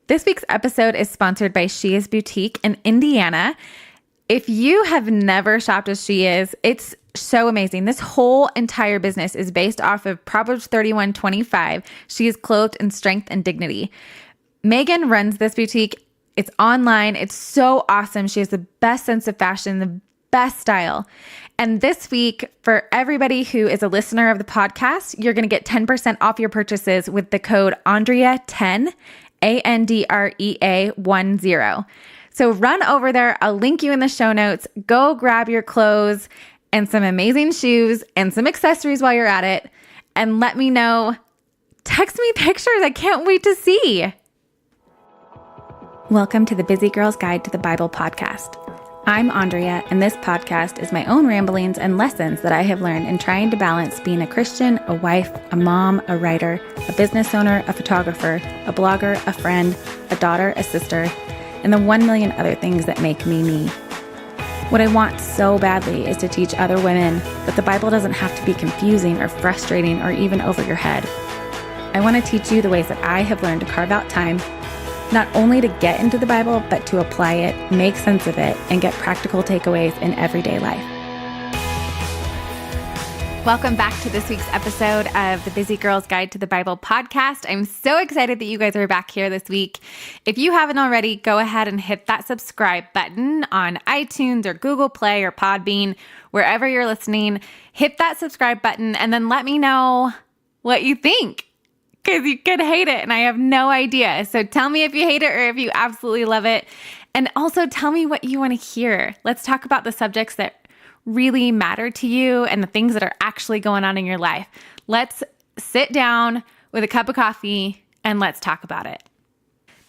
This week's episode is sponsored by She Is Boutique in Indiana. If you have never shopped with She Is, it's so amazing. This whole entire business is based off of Proverbs 31:25. She is clothed in strength and dignity. Megan runs this boutique. It's online. It's so awesome. She has the best sense of fashion, the best style. And this week, for everybody who is a listener of the podcast, you're going to get 10% off your purchases with the code Andrea10, ANDREA10. So run over there. I'll link you in the show notes. Go grab your clothes and some amazing shoes and some accessories while you're at it. And let me know. Text me pictures. I can't wait to see. Welcome to the Busy Girl's Guide to the Bible podcast. I'm Andrea, and this podcast is my own ramblings and lessons that I have learned in trying to balance being a Christian, a wife, a mom, a writer, a business owner, a photographer, a blogger, a friend, a daughter, a sister, and the 1 million other things that make me me. What I want so badly is to teach other women that the Bible doesn't have to be confusing or frustrating or even over your head. I want to teach you the ways that I have learned to carve out time, not only to get into the Bible, but to apply it, make sense of it, and get practical takeaways in everyday life. Welcome back to this week's episode of the Busy Girl's Guide to the Bible podcast. I'm so excited that you guys are back here this week. If you haven't already, go ahead and hit that subscribe button on iTunes or Google Play or Podbean, wherever you're listening. Hit that subscribe button and then let me know what you think, because you could hate it and I have no idea. So tell me if you hate it or if you absolutely love it. And also tell me what you want to hear. Let's talk about the subjects that really matter to you and the things that are actually going on in your life. Let's sit down with a cup of coffee and let's talk about it.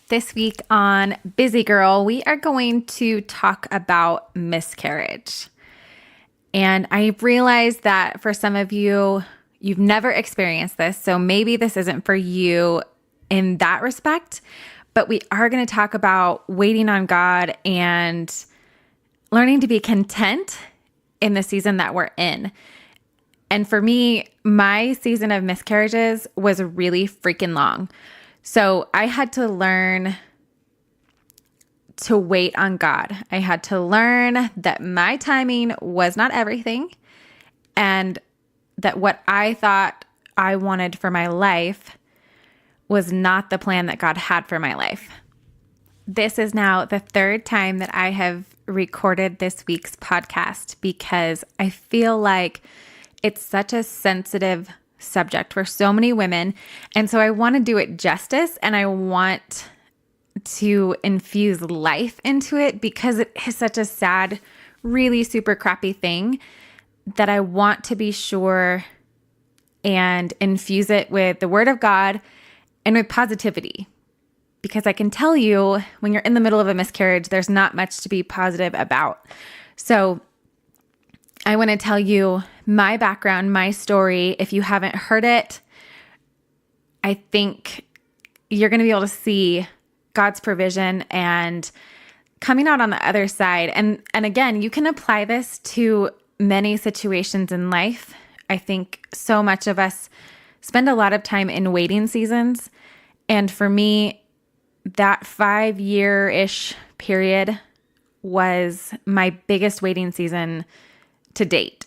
This week on Busy Girl, we are going to talk about miscarriage. And I realize that for some of you, you've never experienced this, so maybe this isn't for you in that respect, but we are going to talk about waiting on God and learning to be content in the season that we're in. And for me, my season of miscarriages was really freaking long. So I had to learn to wait on God. I had to learn that my timing was not everything, and that what I thought I wanted for my life was not the plan that God had for my life. This is now the third time that I have recorded this week's podcast because I feel like it's such a sensitive subject for so many women. And so I want to do it justice, and I want to infuse life into it because it is such a sad, really super crappy thing that I want to be sure and infuse it with the Word of God and with positivity. Because I can tell you, when you're in the middle of a miscarriage, there's not much to be positive about. So I want to tell you my background, my story. If you haven't heard it, I think you're going to be able to see God's provision and coming out on the other side. And again, you can apply this to many situations in life. I think so much of us spend a lot of time in waiting seasons. And for me, that 5-year-ish period was my biggest waiting season to date.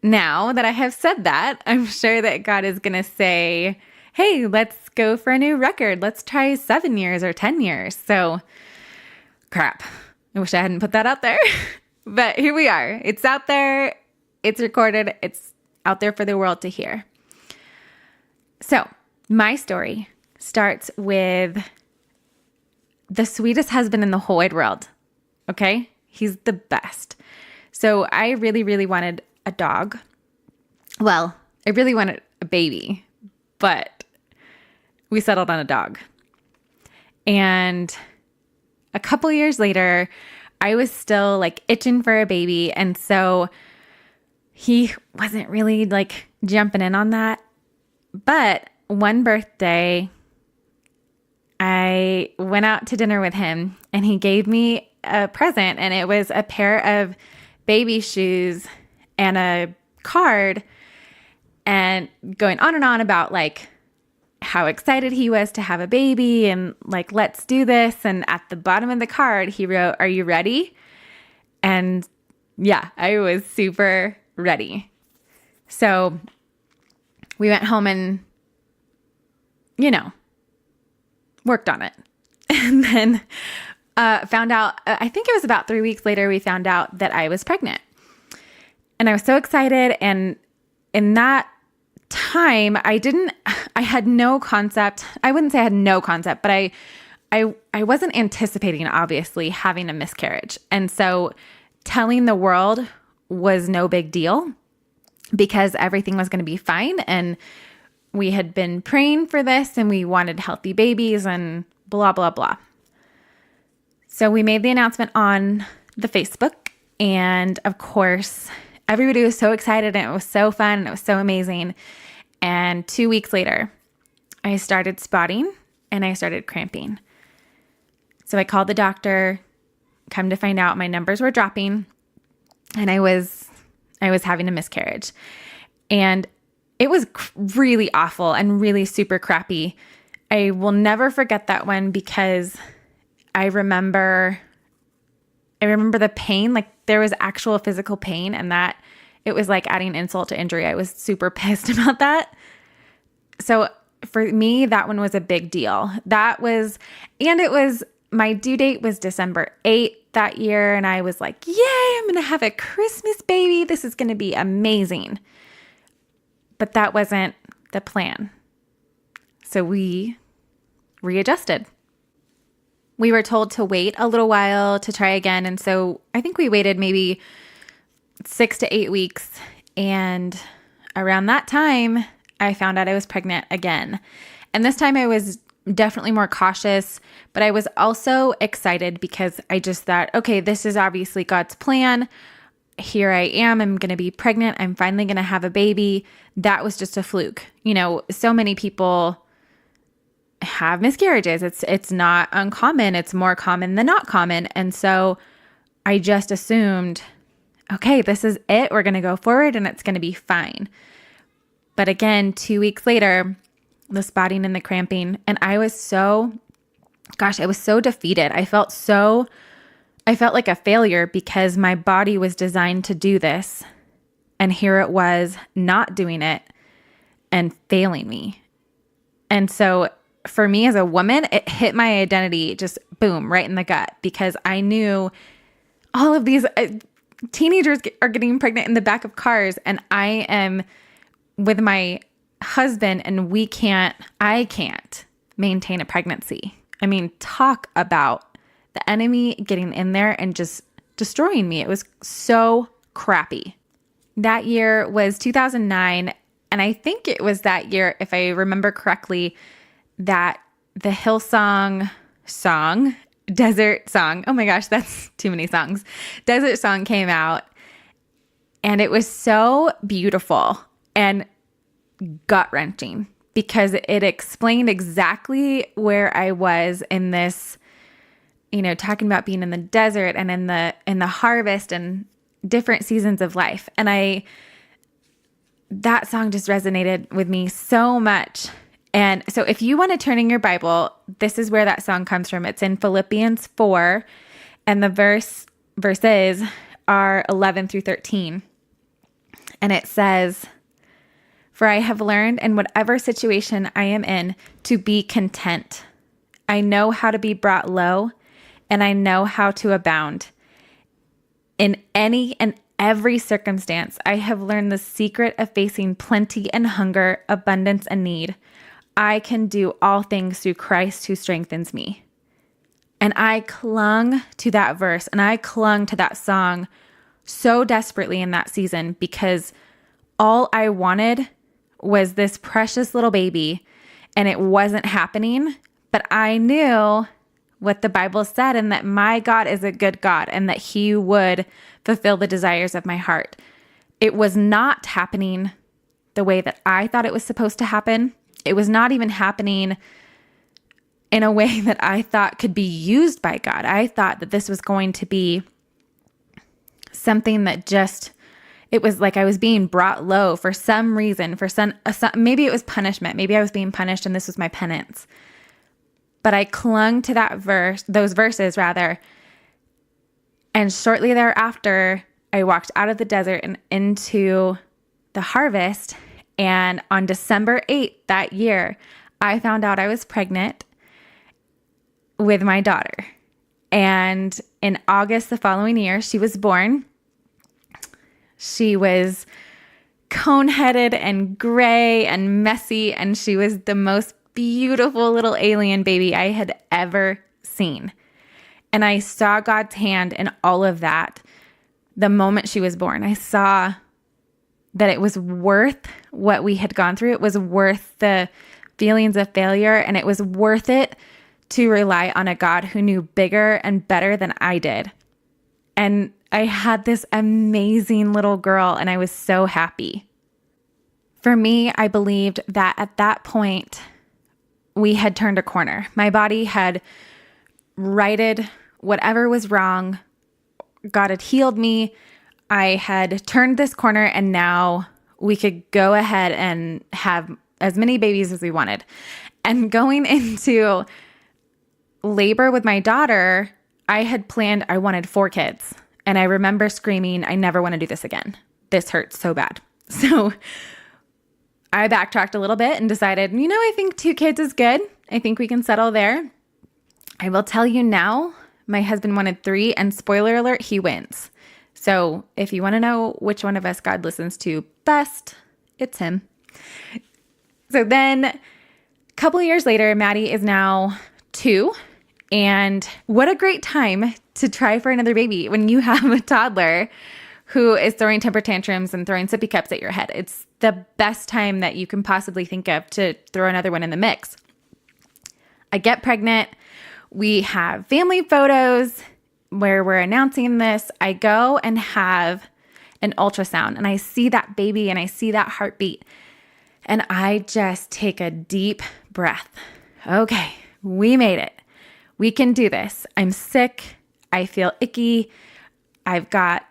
Now that I have said that, I'm sure that God is going to say, hey, let's go for a new record. Let's try 7 years or 10 years. So crap. I wish I hadn't put that out there. But here we are. It's out there. It's recorded. It's out there for the world to hear. So my story starts with the sweetest husband in the whole wide world. Okay? He's the best. So I really, really wanted a dog. Well, I really wanted a baby, but we settled on a dog. And a couple years later, I was still like itching for a baby. And so he wasn't really like jumping in on that. But one birthday, I went out to dinner with him and he gave me a present, and it was a pair of baby shoes and a card, and going on and on about like how excited he was to have a baby and like, let's do this. And at the bottom of the card, he wrote, "Are you ready?" And yeah, I was super ready. So we went home and, worked on it. And then found out, I think it was about 3 weeks later, we found out that I was pregnant. And I was so excited. And in that time, I had no concept. I wouldn't say I had no concept, but I wasn't anticipating, obviously, having a miscarriage. And so telling the world was no big deal because everything was going to be fine. And we had been praying for this and we wanted healthy babies and blah, blah, blah. So we made the announcement on the Facebook. And of course, everybody was so excited and it was so fun and it was so amazing. And 2 weeks later, I started spotting and I started cramping. So I called the doctor, come to find out my numbers were dropping and I was having a miscarriage. And it was really awful and really super crappy. I will never forget that one because I remember the pain, like there was actual physical pain, and that it was like adding insult to injury. I was super pissed about that. So for me, that one was a big deal. My due date was December 8th that year. And I was like, yay, I'm going to have a Christmas baby. This is going to be amazing. But that wasn't the plan. So we readjusted. We were told to wait a little while to try again. And so I think we waited maybe 6 to 8 weeks. And around that time, I found out I was pregnant again. And this time I was definitely more cautious, but I was also excited because I just thought, okay, this is obviously God's plan. Here I am. I'm going to be pregnant. I'm finally going to have a baby. That was just a fluke. So many people have miscarriages. It's not uncommon. It's more common than not common. And so I just assumed, okay, this is it. We're going to go forward and it's going to be fine. But again, 2 weeks later, the spotting and the cramping, and I was so defeated. I felt like a failure because my body was designed to do this. And here it was not doing it and failing me. And so for me as a woman, it hit my identity just boom, right in the gut, because I knew all of these teenagers are getting pregnant in the back of cars, and I am with my husband and I can't maintain a pregnancy. I mean, talk about the enemy getting in there and just destroying me. It was so crappy. That year was 2009. And I think it was that year, if I remember correctly, that the Hillsong song, Desert Song, oh my gosh, that's too many songs. Desert Song came out, and it was so beautiful and gut-wrenching because it explained exactly where I was in this, talking about being in the desert and in the harvest and different seasons of life. And that song just resonated with me so much. And so if you want to turn in your Bible, this is where that song comes from. It's in Philippians 4, and the verses are 11 through 13. And it says, "For I have learned in whatever situation I am in to be content. I know how to be brought low, and I know how to abound. In any and every circumstance, I have learned the secret of facing plenty and hunger, abundance and need. I can do all things through Christ who strengthens me." And I clung to that verse and I clung to that song so desperately in that season because all I wanted was this precious little baby, and it wasn't happening. But I knew what the Bible said, and that my God is a good God, and that He would fulfill the desires of my heart. It was not happening the way that I thought it was supposed to happen. It was not even happening in a way that I thought could be used by God. I thought that this was going to be something that just It was like I was being brought low for some reason, maybe it was punishment. Maybe I was being punished and this was my penance. But I clung to those verses rather. And shortly thereafter, I walked out of the desert and into the harvest. And on December 8th that year, I found out I was pregnant with my daughter. And in August the following year, she was born. She was cone-headed and gray and messy, and she was the most beautiful little alien baby I had ever seen. And I saw God's hand in all of that the moment she was born. I saw that it was worth what we had gone through. It was worth the feelings of failure, and it was worth it to rely on a God who knew bigger and better than I did. And I had this amazing little girl, and I was so happy. For me, I believed that at that point, we had turned a corner. My body had righted whatever was wrong. God had healed me. I had turned this corner, and now we could go ahead and have as many babies as we wanted. And going into labor with my daughter, I had planned, I wanted 4 kids. And I remember screaming, I never want to do this again. This hurts so bad. So I backtracked a little bit and decided, I think 2 kids is good. I think we can settle there. I will tell you now, my husband wanted 3, and spoiler alert, he wins. So if you want to know which one of us God listens to best, it's him. So then a couple of years later, Maddie is now 2. And what a great time to try for another baby when you have a toddler who is throwing temper tantrums and throwing sippy cups at your head. It's the best time that you can possibly think of to throw another one in the mix. I get pregnant. We have family photos where we're announcing this. I go and have an ultrasound, and I see that baby and I see that heartbeat. And I just take a deep breath. Okay, we made it. We can do this. I'm sick. I feel icky. I've got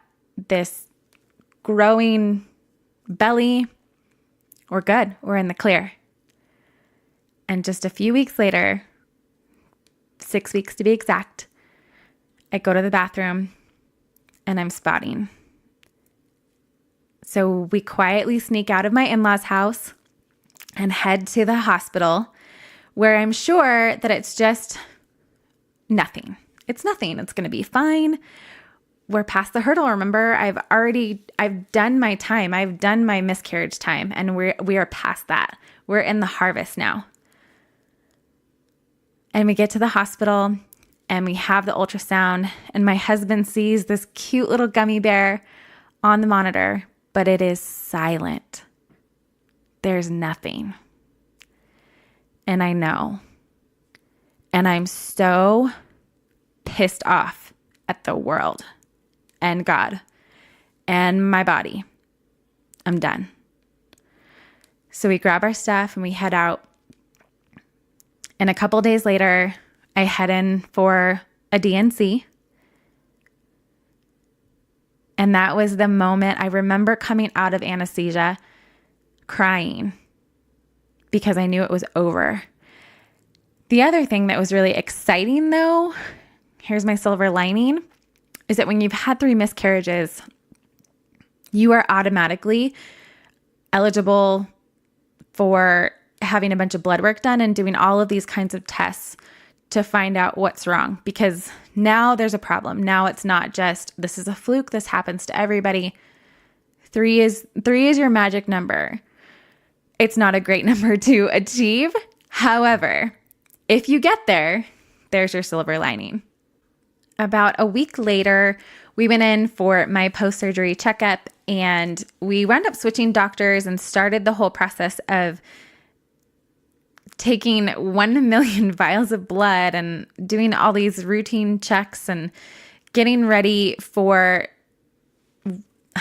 this growing belly. We're good. We're in the clear. And just a few weeks later, 6 weeks to be exact, I go to the bathroom and I'm spotting. So we quietly sneak out of my in-laws' house and head to the hospital, where I'm sure that it's just nothing. It's nothing. It's going to be fine. We're past the hurdle. Remember, I've done my time. I've done my miscarriage time, and we are past that. We're in the harvest now. And we get to the hospital and we have the ultrasound, and my husband sees this cute little gummy bear on the monitor, but it is silent. There's nothing. And I know. And I'm so pissed off at the world and God and my body. I'm done. So we grab our stuff and we head out. And a couple days later, I head in for a DNC. And that was the moment I remember coming out of anesthesia crying because I knew it was over. The other thing that was really exciting, though, here's my silver lining, is that when you've had 3 miscarriages, you are automatically eligible for having a bunch of blood work done and doing all of these kinds of tests to find out what's wrong, because now there's a problem. Now it's not just, this is a fluke, this happens to everybody. 3 is your magic number. It's not a great number to achieve. However, if you get there, there's your silver lining. About a week later, we went in for my post-surgery checkup, and we wound up switching doctors and started the whole process of taking 1 million vials of blood and doing all these routine checks and getting ready for,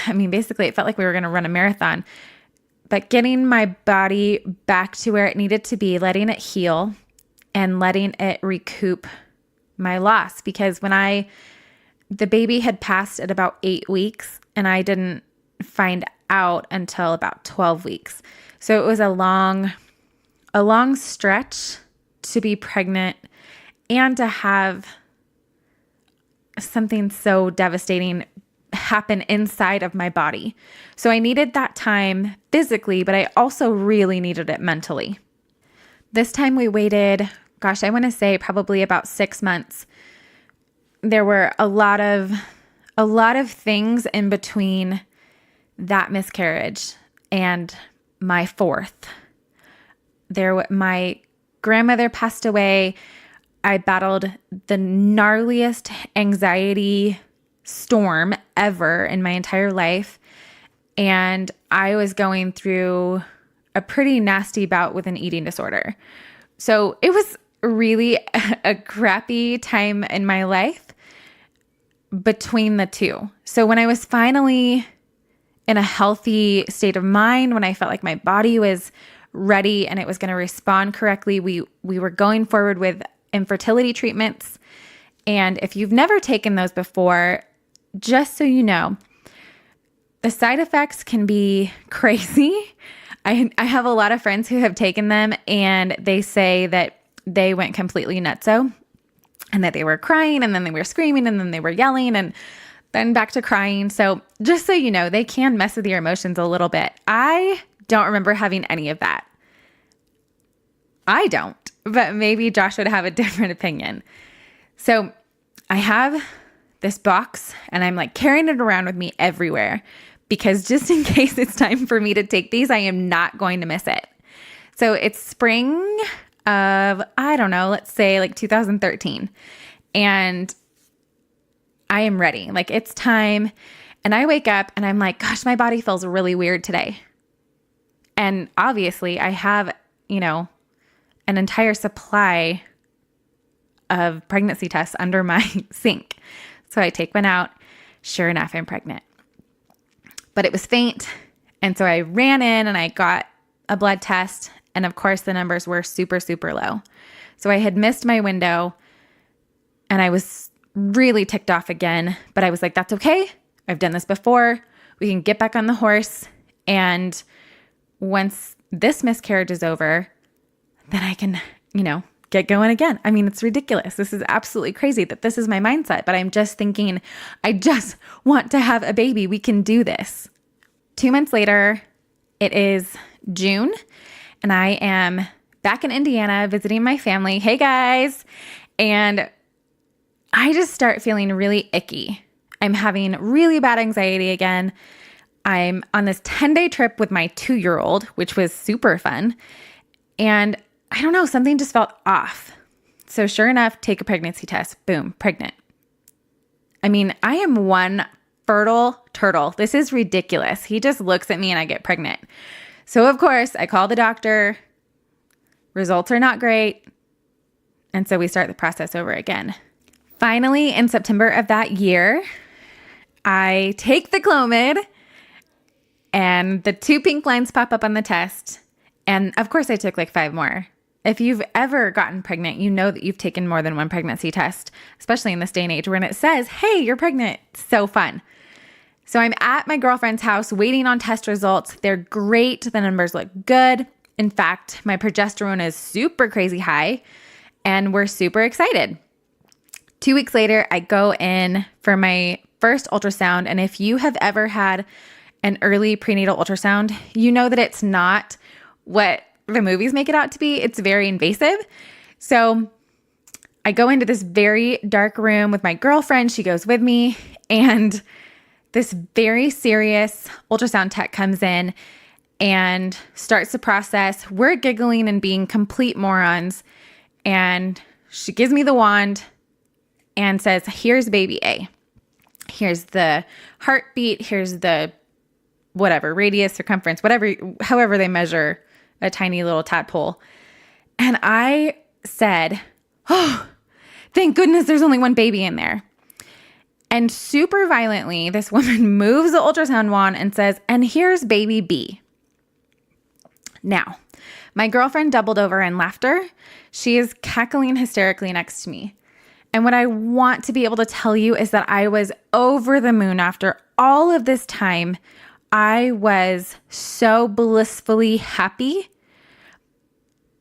basically it felt like we were going to run a marathon, but getting my body back to where it needed to be, letting it heal and letting it recoup my loss. Because when the baby had passed at about 8 weeks and I didn't find out until about 12 weeks. So it was a long stretch to be pregnant and to have something so devastating happen inside of my body. So I needed that time physically, but I also really needed it mentally. This time we waited, I want to say probably about 6 months. There were a lot of things in between that miscarriage and my fourth. My grandmother passed away. I battled the gnarliest anxiety storm ever in my entire life. And I was going through a pretty nasty bout with an eating disorder. So it was really a crappy time in my life between the two. So when I was finally in a healthy state of mind, when I felt like my body was ready and it was going to respond correctly, we were going forward with infertility treatments. And if you've never taken those before, just so you know, the side effects can be crazy. I have a lot of friends who have taken them and they say that they went completely nutso and that they were crying and then they were screaming and then they were yelling and then back to crying. So just so you know, they can mess with your emotions a little bit. I don't remember having any of that. I don't, but maybe Josh would have a different opinion. So I have this box and I'm like carrying it around with me everywhere because just in case it's time for me to take these, I am not going to miss it. So it's spring of, I don't know, let's say like 2013. And I am ready. Like it's time. And I wake up and I'm like, gosh, my body feels really weird today. And obviously I have, an entire supply of pregnancy tests under my sink. So I take one out. Sure enough, I'm pregnant. But it was faint. And so I ran in and I got a blood test. And of course, the numbers were super, super low. So I had missed my window and I was really ticked off again. But I was like, that's okay. I've done this before. We can get back on the horse. And once this miscarriage is over, then I can, get going again. I mean, it's ridiculous. This is absolutely crazy that this is my mindset, but I'm just thinking, I just want to have a baby. We can do this. 2 months later, it is June, and I am back in Indiana visiting my family. Hey guys. And I just start feeling really icky. I'm having really bad anxiety again. I'm on this 10-day trip with my 2-year-old, which was super fun. And I don't know, something just felt off. So sure enough, take a pregnancy test. Boom, pregnant. I mean, I am one fertile turtle. This is ridiculous. He just looks at me and I get pregnant. So of course, I call the doctor. Results are not great. And so we start the process over again. Finally, in September of that year, I take the Clomid and the 2 pink lines pop up on the test. And of course, I took like 5 more. If you've ever gotten pregnant, you know that you've taken more than one pregnancy test, especially in this day and age when it says, hey, you're pregnant. It's so fun. So I'm at my girlfriend's house waiting on test results. They're great. The numbers look good. In fact, my progesterone is super crazy high and we're super excited. 2 weeks later, I go in for my first ultrasound. And if you have ever had an early prenatal ultrasound, you know that it's not what the movies make it out to be. It's very invasive. So I go into this very dark room with my girlfriend. She goes with me. And this very serious ultrasound tech comes in and starts the process. We're giggling and being complete morons. And she gives me the wand and says, here's baby A. Here's the heartbeat. Here's the whatever, radius, circumference, whatever, however they measure a tiny little tadpole. And I said, oh, thank goodness there's only one baby in there. And super violently, this woman moves the ultrasound wand and says, and here's baby B. Now, my girlfriend doubled over in laughter. She is cackling hysterically next to me. And what I want to be able to tell you is that I was over the moon after all of this time, I was so blissfully happy,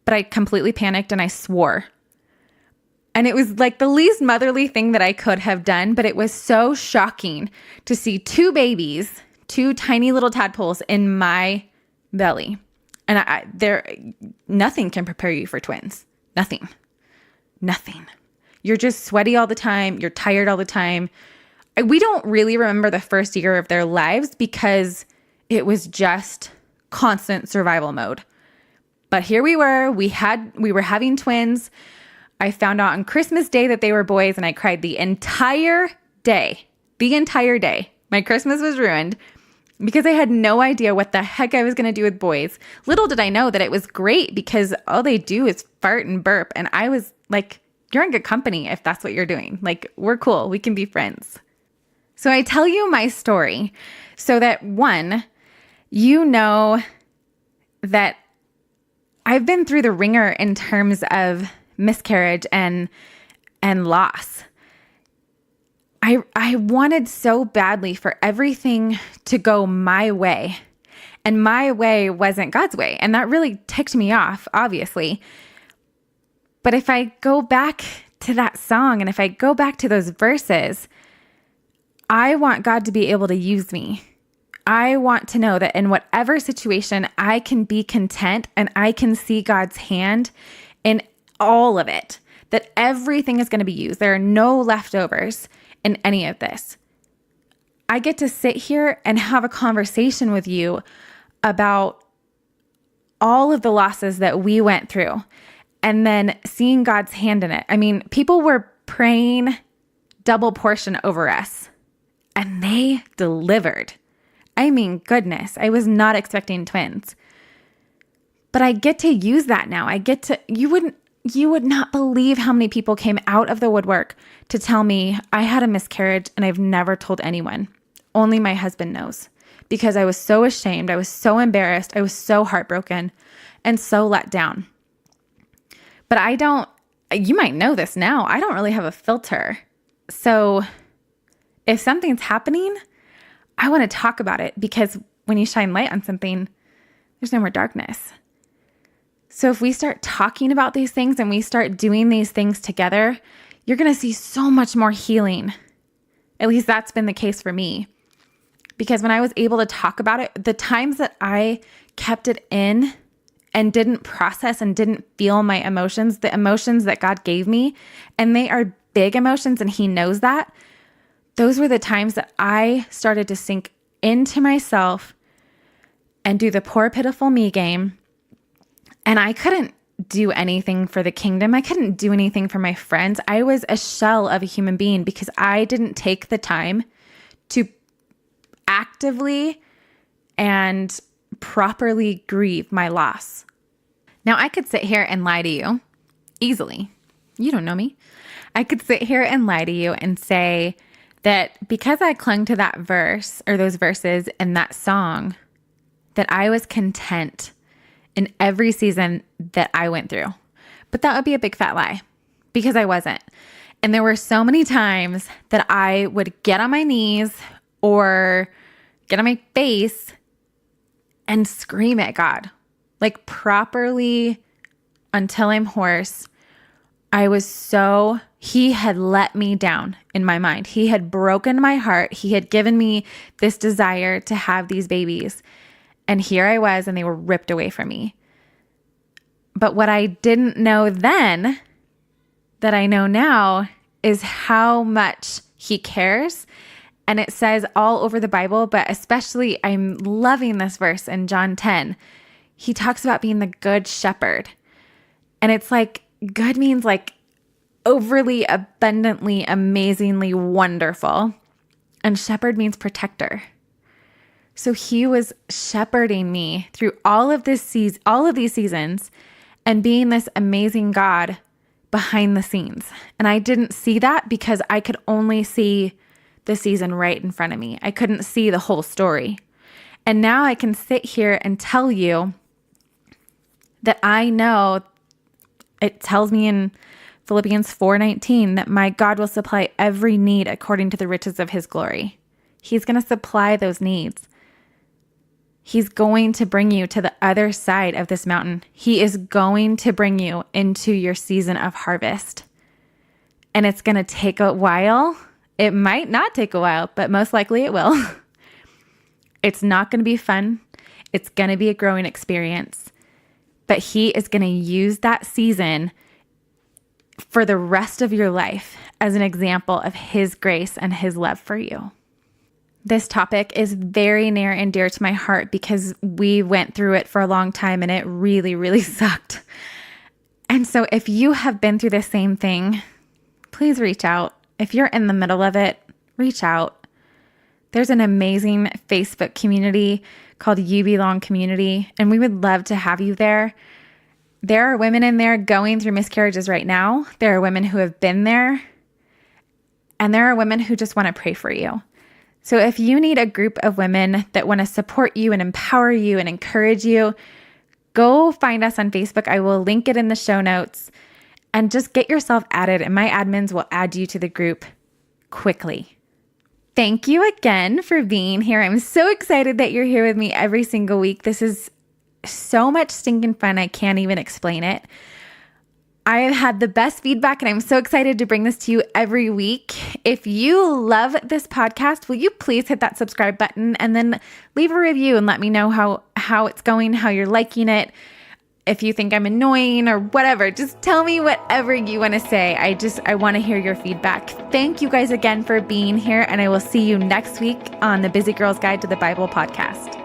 but I completely panicked and I swore. And it was like the least motherly thing that I could have done, but it was so shocking to see two babies, two tiny little tadpoles in my belly. And nothing can prepare you for twins. Nothing. You're just sweaty all the time. You're tired all the time. We don't really remember the first year of their lives because it was just constant survival mode. But here we were. We were having twins. I found out on Christmas Day that they were boys, and I cried the entire day. The entire day. My Christmas was ruined because I had no idea what the heck I was going to do with boys. Little did I know that it was great because all they do is fart and burp. And I was like, you're in good company if that's what you're doing. Like, we're cool. We can be friends. So I tell you my story so that, one, you know that I've been through the ringer in terms of miscarriage and loss. I wanted so badly for everything to go my way, and my way wasn't God's way. And that really ticked me off, obviously. But if I go back to that song and if I go back to those verses, I want God to be able to use me. I want to know that in whatever situation, I can be content and I can see God's hand in all of it, that everything is going to be used. There are no leftovers in any of this. I get to sit here and have a conversation with you about all of the losses that we went through and then seeing God's hand in it. I mean, people were praying double portion over us and they delivered. I mean, goodness, I was not expecting twins. But I get to use that now. You would not believe how many people came out of the woodwork to tell me I had a miscarriage and I've never told anyone. Only my husband knows because I was so ashamed. I was so embarrassed. I was so heartbroken and so let down. But you might know this now. I don't really have a filter. So if something's happening, I want to talk about it because when you shine light on something, there's no more darkness. So if we start talking about these things and we start doing these things together, you're going to see so much more healing. At least that's been the case for me. Because when I was able to talk about it, the times that I kept it in and didn't process and didn't feel my emotions, the emotions that God gave me, and they are big emotions and He knows that, those were the times that I started to sink into myself and do the poor, pitiful me game. And I couldn't do anything for the kingdom. I couldn't do anything for my friends. I was a shell of a human being because I didn't take the time to actively and properly grieve my loss. Now, I could sit here and lie to you easily. You don't know me. I could sit here and lie to you and say that because I clung to that verse or those verses in that song, that I was content in every season that I went through. But that would be a big fat lie because I wasn't. And there were so many times that I would get on my knees or get on my face and scream at God, like properly until I'm hoarse. He had let me down in my mind. He had broken my heart. He had given me this desire to have these babies. And here I was, and they were ripped away from me. But what I didn't know then that I know now is how much He cares. And it says all over the Bible, but especially I'm loving this verse in John 10. He talks about being the good shepherd. And it's like, good means like overly, abundantly, amazingly wonderful. And shepherd means protector. So He was shepherding me through all of these seasons and being this amazing God behind the scenes. And I didn't see that because I could only see the season right in front of me. I couldn't see the whole story. And now I can sit here and tell you that I know it tells me in Philippians 4:19 that my God will supply every need according to the riches of His glory. He's going to supply those needs. He's going to bring you to the other side of this mountain. He is going to bring you into your season of harvest. And it's going to take a while. It might not take a while, but most likely it will. It's not going to be fun. It's going to be a growing experience. But He is going to use that season for the rest of your life as an example of His grace and His love for you. This topic is very near and dear to my heart because we went through it for a long time and it really, really sucked. And so if you have been through the same thing, please reach out. If you're in the middle of it, reach out. There's an amazing Facebook community called You Belong Community, and we would love to have you there. There are women in there going through miscarriages right now. There are women who have been there, and there are women who just want to pray for you. So if you need a group of women that want to support you and empower you and encourage you, go find us on Facebook. I will link it in the show notes, and just get yourself added, and my admins will add you to the group quickly. Thank you again for being here. I'm so excited that you're here with me every single week. This is so much stinking fun. I can't even explain it. I have had the best feedback, and I'm so excited to bring this to you every week. If you love this podcast, will you please hit that subscribe button and then leave a review and let me know how it's going, how you're liking it. If you think I'm annoying or whatever, just tell me whatever you want to say. I want to hear your feedback. Thank you guys again for being here, and I will see you next week on the Busy Girl's Guide to the Bible podcast.